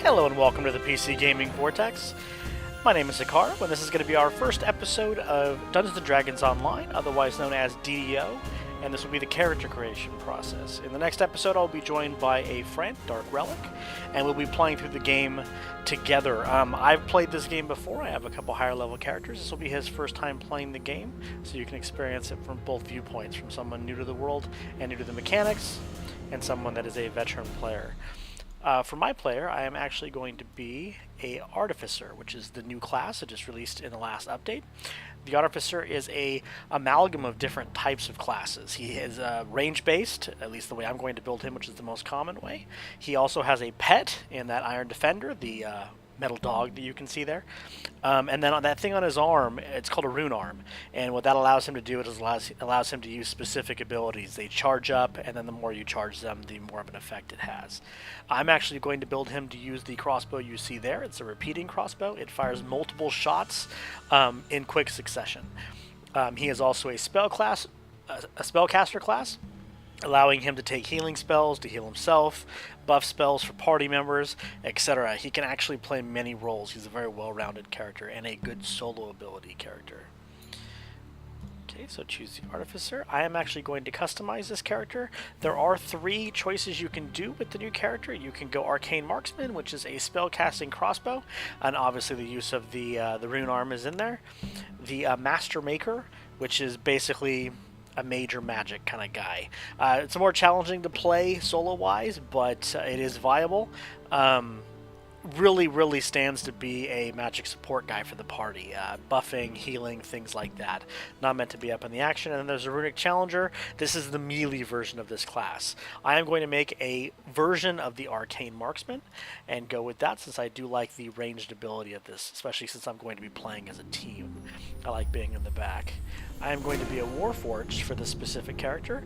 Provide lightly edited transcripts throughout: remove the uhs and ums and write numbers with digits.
Hello and welcome to the PC Gaming Vortex. My name is Hikaro, and this is going to be our first episode of Dungeons & Dragons Online, otherwise known as DDO, and this will be the character creation process. In the next episode, I'll be joined by a friend, DarkRelic, and we'll be playing through the game together. I've played this game before. I have a couple higher level characters. This will be his first time playing the game, so you can experience it from both viewpoints, from someone new to the world and new to the mechanics, and someone that is a veteran player. For my player, I am actually going to be a Artificer, which is the new class that just released in the last update. The Artificer is a amalgam of different types of classes. He is range-based, at least the way I'm going to build him, which is the most common way. He also has a pet in that Iron Defender, the metal dog that you can see there. And then on that thing on his arm, it's called a Rune Arm. And what that allows him to do is allows him to use specific abilities. They charge up, and then the more you charge them, the more of an effect it has. I'm actually going to build him to use the crossbow you see there. It's a repeating crossbow. It fires multiple shots in quick succession. He is also a spellcaster class, allowing him to take healing spells to heal himself, buff spells for party members, etc. He can actually play many roles. He's a very well-rounded character and a good solo ability character. Okay, so choose the Artificer. I am actually going to customize this character. There are 3 choices you can do with the new character. You can go Arcane Marksman, which is a spell-casting crossbow, and obviously the use of the Rune Arm is in there. The Master Maker, which is basically a major magic kind of guy. It's more challenging to play solo-wise, but it is viable. Really stands to be a magic support guy for the party. Buffing, healing, things like that. Not meant to be up in the action. And then there's a Runic Challenger. This is the melee version of this class. I am going to make a version of the Arcane Marksman and go with that, since I do like the ranged ability of this, especially since I'm going to be playing as a team. I like being in the back. I am going to be a Warforged for this specific character.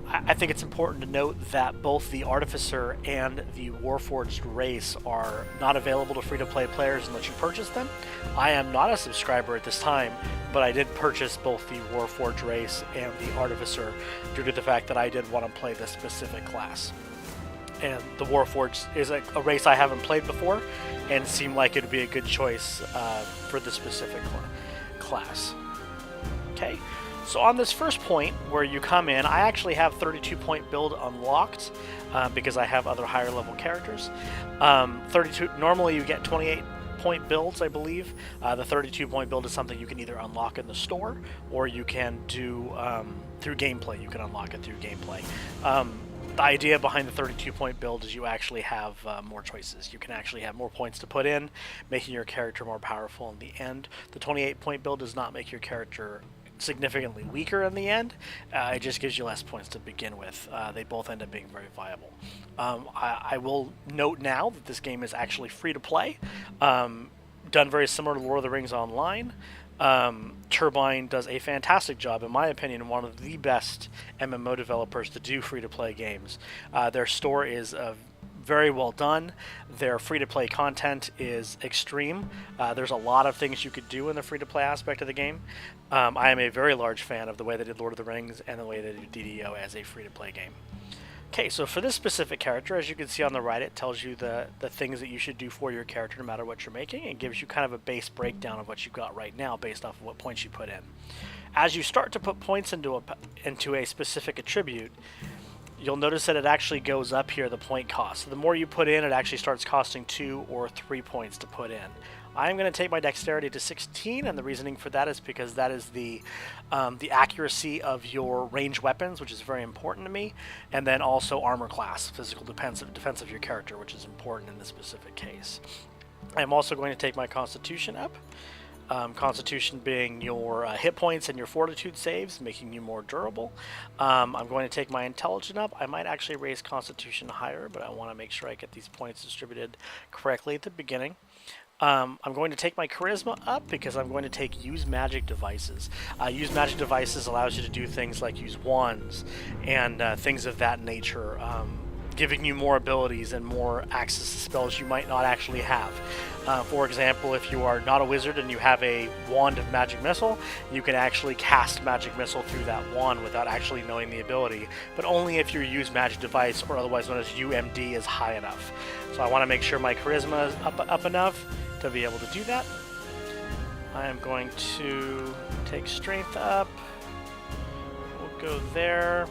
I think it's important to note that both the Artificer and the Warforged race are not available to free-to-play players unless you purchase them. I am not a subscriber at this time, but I did purchase both the Warforged race and the Artificer due to the fact that I did want to play this specific class. And the Warforged is a race I haven't played before, and seemed like it would be a good choice for the specific class. Okay, so on this first point where you come in, I actually have 32-point build unlocked because I have other higher level characters. 32. Normally you get 28-point builds, I believe. The 32-point build is something you can either unlock in the store, or you can do through gameplay. You can unlock it through gameplay. The idea behind the 32-point build is you actually have more choices. You can actually have more points to put in, making your character more powerful in the end. The 28-point build does not make your character significantly weaker in the end. It just gives you less points to begin with. They both end up being very viable. I will note now that this game is actually free to play, done very similar to Lord of the Rings Online. Turbine does a fantastic job, in my opinion, one of the best MMO developers to do free-to-play games. Their store is very well done. Their free-to-play content is extreme. There's a lot of things you could do in the free-to-play aspect of the game. I am a very large fan of the way they did Lord of the Rings and the way they did DDO as a free-to-play game. Okay, so for this specific character, as you can see on the right, it tells you the things that you should do for your character no matter what you're making, and gives you kind of a base breakdown of what you've got right now based off of what points you put in. As you start to put points into a specific attribute, you'll notice that it actually goes up here, the point cost. So the more you put in, it actually starts costing 2 or 3 points to put in. I'm going to take my dexterity to 16, and the reasoning for that is because that is the accuracy of your ranged weapons, which is very important to me, and then also armor class, physical defense of your character, which is important in this specific case. I'm also going to take my constitution up. Constitution being your hit points and your fortitude saves, making you more durable. I'm going to take my intelligence up. I might actually raise constitution higher, but I want to make sure I get these points distributed correctly at the beginning. I'm going to take my charisma up because I'm going to take use magic devices. Use magic devices allows you to do things like use wands and things of that nature, giving you more abilities and more access to spells you might not actually have. For example, if you are not a wizard and you have a wand of magic missile, you can actually cast magic missile through that wand without actually knowing the ability, but only if your use magic device, or otherwise known as UMD, is high enough. So I want to make sure my charisma is up enough to be able to do that. I am going to take strength up. We'll go there.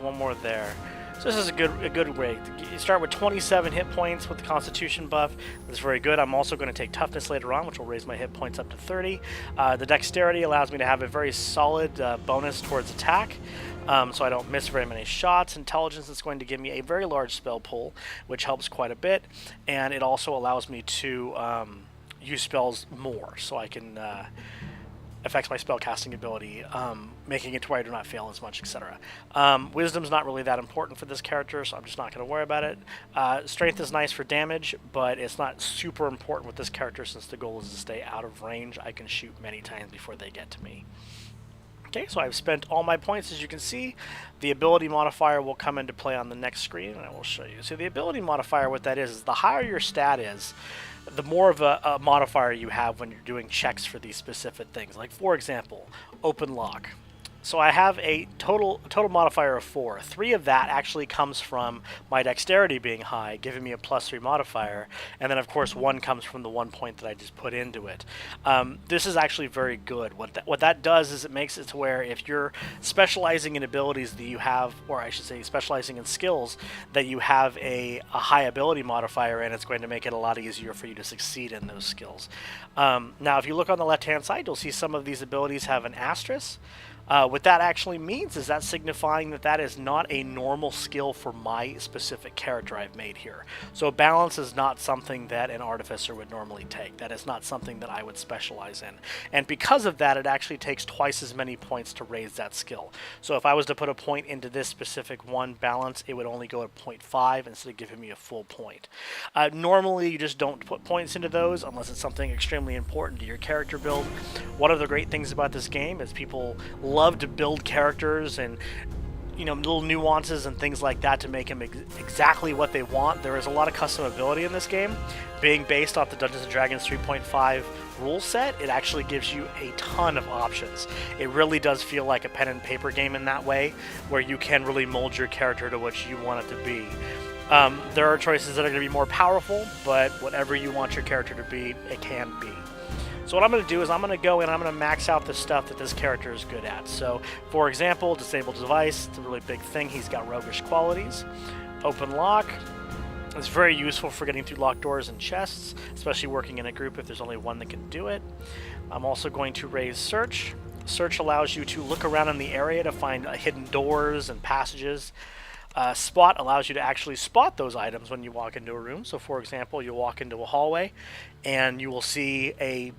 One more there. So this is a good way. You start with 27 hit points with the Constitution buff. That's very good. I'm also going to take Toughness later on, which will raise my hit points up to 30. The Dexterity allows me to have a very solid bonus towards attack, so I don't miss very many shots. Intelligence is going to give me a very large spell pool, which helps quite a bit, and it also allows me to use spells more, so I can affects my spellcasting ability, making it to where I do not fail as much, etc. Wisdom's not really that important for this character, so I'm just not going to worry about it. Strength is nice for damage, but it's not super important with this character since the goal is to stay out of range. I can shoot many times before they get to me. Okay, so I've spent all my points, as you can see. The ability modifier will come into play on the next screen, and I will show you. So the ability modifier, what that is the higher your stat is, the more of a modifier you have when you're doing checks for these specific things. Like, for example, open lock. So I have a total modifier of 4. 3 of that actually comes from my dexterity being high, giving me a +3 modifier, and then of course 1 comes from the 1 point that I just put into it. This is actually very good. What that does is it makes it to where if you're specializing in abilities that you have, or I should say specializing in skills that you have a high ability modifier in, it's going to make it a lot easier for you to succeed in those skills. Now if you look on the left hand side, you'll see some of these abilities have an asterisk. What that actually means is that signifying that that is not a normal skill for my specific character I've made here. So balance is not something that an Artificer would normally take. That is not something that I would specialize in. And because of that, it actually takes twice as many points to raise that skill. So if I was to put a point into this specific one, balance, it would only go at 0.5 instead of giving me a full point. Normally, you just don't put points into those unless it's something extremely important to your character build. One of the great things about this game is people love to build characters and little nuances and things like that to make them exactly what they want. There is a lot of customability in this game. Being based off the Dungeons & Dragons 3.5 rule set, it actually gives you a ton of options. It really does feel like a pen and paper game in that way, where you can really mold your character to what you want it to be. There are choices that are going to be more powerful, but whatever you want your character to be, it can be. So what I'm going to do is I'm going to go in and I'm going to max out the stuff that this character is good at. So, for example, disabled device, it's a really big thing. He's got roguish qualities. Open lock is very useful for getting through locked doors and chests, especially working in a group if there's only one that can do it. I'm also going to raise search. Search allows you to look around in the area to find hidden doors and passages. Spot allows you to actually spot those items when you walk into a room. So, for example, you'll walk into a hallway and you will see a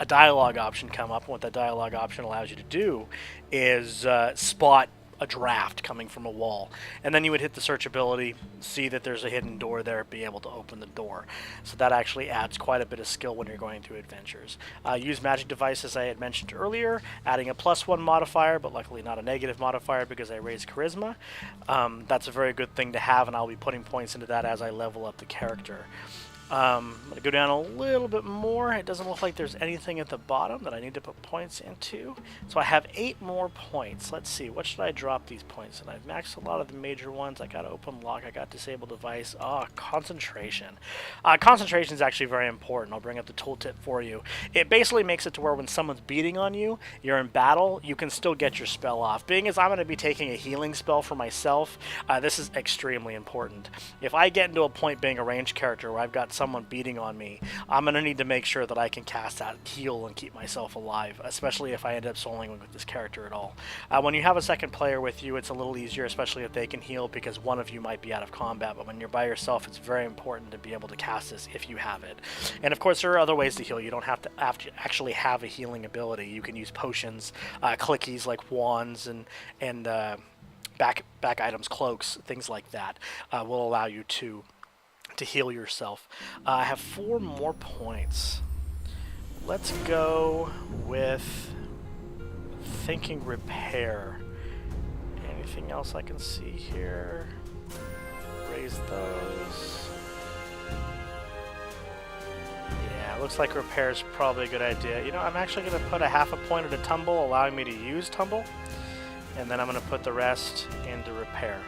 dialogue option come up, and what that dialogue option allows you to do is spot a draft coming from a wall, and then you would hit the search ability, see that there's a hidden door there, be able to open the door. So that actually adds quite a bit of skill when you're going through adventures. Use magic device, as I had mentioned earlier, adding a +1 modifier, but luckily not a negative modifier because I raised charisma. That's a very good thing to have, and I'll be putting points into that as I level up the character. I'm going to go down a little bit more. It doesn't look like there's anything at the bottom that I need to put points into. So I have 8 more points. Let's see, what should I drop these points in? I've maxed a lot of the major ones. I got open lock, I got disabled device. Concentration. Concentration is actually very important. I'll bring up the tooltip for you. It basically makes it to where when someone's beating on you, you're in battle, you can still get your spell off. Being as I'm going to be taking a healing spell for myself, this is extremely important. If I get into a point being a ranged character where I've got someone beating on me, I'm going to need to make sure that I can cast that heal and keep myself alive, especially if I end up soloing with this character at all. When you have a second player with you, it's a little easier, especially if they can heal, because one of you might be out of combat, but when you're by yourself, it's very important to be able to cast this if you have it. And of course, there are other ways to heal. You don't have to actually have a healing ability. You can use potions, clickies like wands, and back items, cloaks, things like that will allow you to heal yourself. I have 4 more points. Let's go with thinking repair. Anything else I can see here? Raise those. looks like repair is probably a good idea. You know, I'm actually going to put a half a point into tumble, allowing me to use tumble. And then I'm going to put the rest into repair.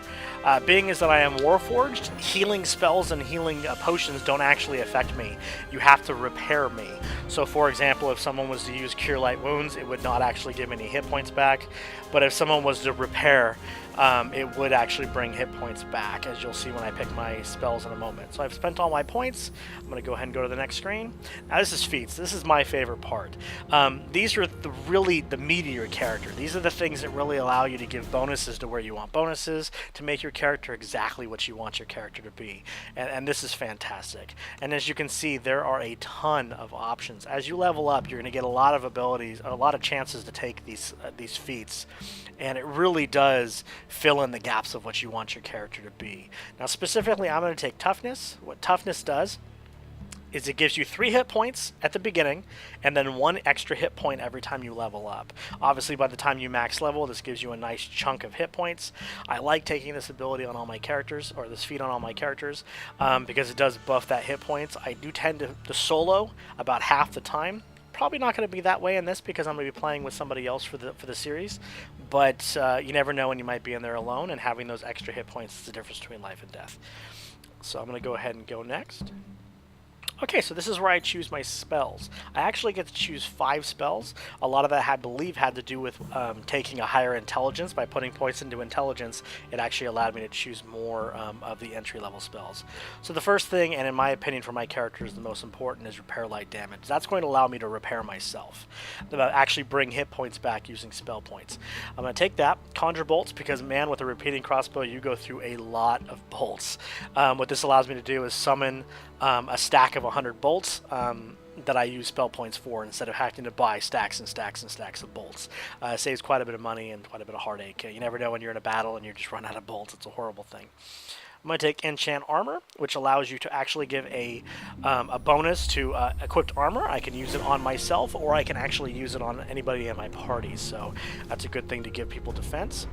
Being is that I am Warforged, healing spells and healing potions don't actually affect me. You have to repair me. So for example, if someone was to use Cure Light Wounds, it would not actually give any hit points back. But if someone was to repair, it would actually bring hit points back, as you'll see when I pick my spells in a moment. So I've spent all my points. I'm going to go ahead and go to the next screen. Now this is Feats. This is my favorite part. These are really the meat of your character. These are the things that really allow you to give bonuses to where you want bonuses, to make your character exactly what you want your character to be. And this is fantastic. And as you can see, there are a ton of options. As you level up, you're going to get a lot of abilities, a lot of chances to take these feats. And it really does fill in the gaps of what you want your character to be. Now specifically, I'm going to take Toughness. What Toughness does is it gives you 3 hit points at the beginning, and then 1 extra hit point every time you level up. Obviously, by the time you max level, this gives you a nice chunk of hit points. I like taking this ability on all my characters, or this feat on all my characters, because it does buff that hit points. I do tend to solo about half the time. Probably not going to be that way in this because I'm going to be playing with somebody else for the series, but you never know when you might be in there alone, and having those extra hit points is the difference between life and death. So I'm going to go ahead and go next. Okay, so this is where I choose my spells. I actually get to choose 5 spells. A lot of that, I believe, had to do with taking a higher intelligence. By putting points into intelligence, it actually allowed me to choose more of the entry-level spells. So the first thing, and in my opinion for my character is the most important, is Repair Light Damage. That's going to allow me to repair myself. Actually bring hit points back using spell points. I'm going to take that, Conjure Bolts, because, man, with a repeating crossbow, you go through a lot of bolts. What this allows me to do is summon a stack of 100 bolts that I use spell points for instead of having to buy stacks and stacks and stacks of bolts. It saves quite a bit of money and quite a bit of heartache. You never know when you're in a battle and you just run out of bolts. It's a horrible thing. I'm going to take Enchant Armor, which allows you to actually give a bonus to equipped armor. I can use it on myself, or I can actually use it on anybody in my party, so that's a good thing to give people defense.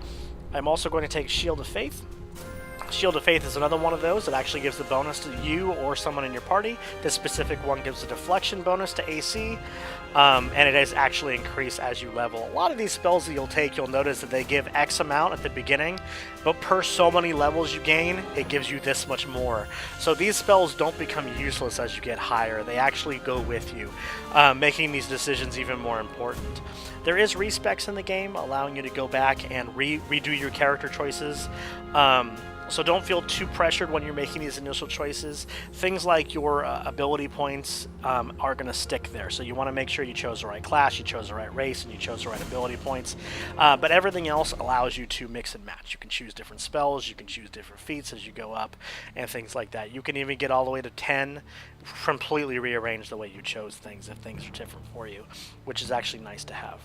I'm also going to take Shield of Faith. Shield of Faith is another one of those that actually gives a bonus to you or someone in your party. This specific one gives a deflection bonus to AC, and it is actually increased as you level. A lot of these spells that you'll take, you'll notice that they give X amount at the beginning, but per so many levels you gain, it gives you this much more. So these spells don't become useless as you get higher. They actually go with you, making these decisions even more important. There is respecs in the game, allowing you to go back and redo your character choices. So don't feel too pressured when you're making these initial choices. Things like your ability points are going to stick there. So you want to make sure you chose the right class, you chose the right race, and you chose the right ability points. But everything else allows you to mix and match. You can choose different spells, you can choose different feats as you go up, and things like that. You can even get all the way to 10, completely rearrange the way you chose things if things are different for you, which is actually nice to have.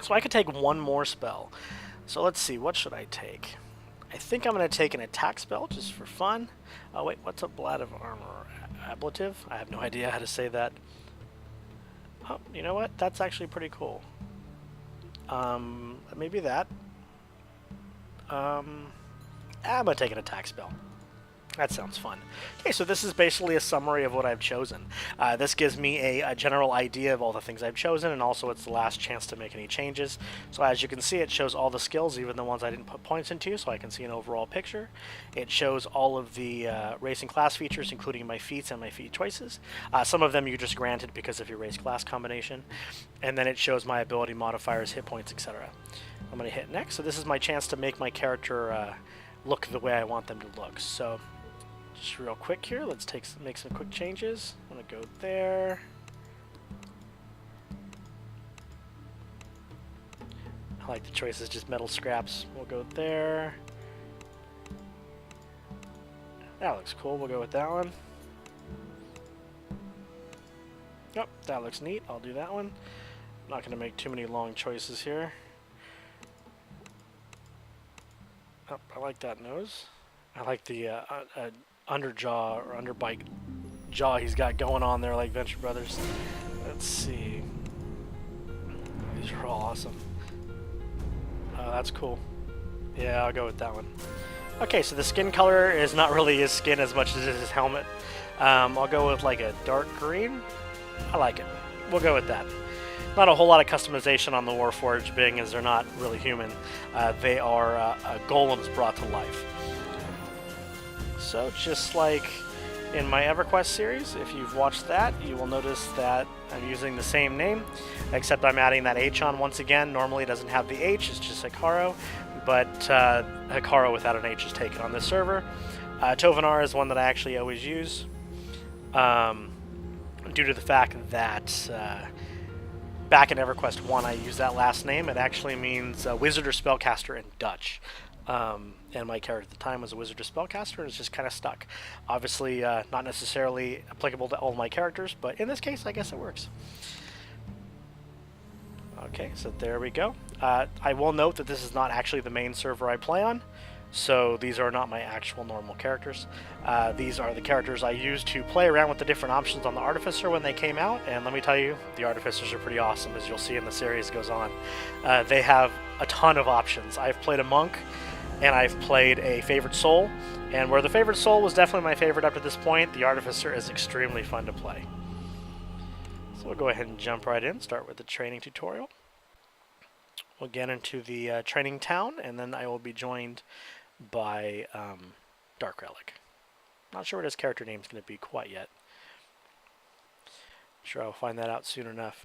So I could take one more spell. So let's see, what should I take? I think I'm going to take an attack spell just for fun. Oh wait, what's a Blade of Armor? Ablative? I have no idea how to say that. Oh, you know what? That's actually pretty cool. Maybe that. I'm going to take an attack spell. That sounds fun. Okay, so this is basically a summary of what I've chosen. This gives me a general idea of all the things I've chosen, and also it's the last chance to make any changes. So as you can see, it shows all the skills, even the ones I didn't put points into, so I can see an overall picture. It shows all of the race and class features, including my feats and my feat choices. Some of them you just granted because of your race class combination. And then it shows my ability modifiers, hit points, etc. I'm going to hit next. So this is my chance to make my character look the way I want them to look. So just real quick here, let's make some quick changes. I'm going to go there. I like the choices, just metal scraps. We'll go there. That looks cool. We'll go with that one. Yep, that looks neat. I'll do that one. I'm not going to make too many long choices here. Oh, I like that nose. I like the underjaw or underbite jaw he's got going on there like Venture Brothers. Let's see. These are all awesome. That's cool. Yeah, I'll go with that one. Okay, so the skin color is not really his skin as much as it is his helmet. I'll go with like a dark green. I like it. We'll go with that. Not a whole lot of customization on the Warforged, being as they're not really human. They are golems brought to life. So just like in my EverQuest series, if you've watched that, you will notice that I'm using the same name, except I'm adding that H on once again. Normally it doesn't have the H, it's just Hikaro, but Hikaro without an H is taken on this server. Toughness is one that I actually always use, due to the fact that back in EverQuest 1 I used that last name. It actually means wizard or spellcaster in Dutch. And my character at the time was a wizard or spellcaster, and it's just kind of stuck. Obviously, not necessarily applicable to all of my characters, but in this case, I guess it works. Okay, so there we go. I will note that this is not actually the main server I play on, so these are not my actual normal characters. These are the characters I used to play around with the different options on the Artificer when they came out, and let me tell you, the Artificers are pretty awesome, as you'll see in the series goes on. They have a ton of options. I've played a monk, and I've played a favorite soul, and where the favorite soul was definitely my favorite up to this point, the Artificer is extremely fun to play. So we'll go ahead and jump right in, start with the training tutorial. We'll get into the training town, and then I will be joined by DarkRelic. Not sure what his character name is going to be quite yet. Sure I'll find that out soon enough.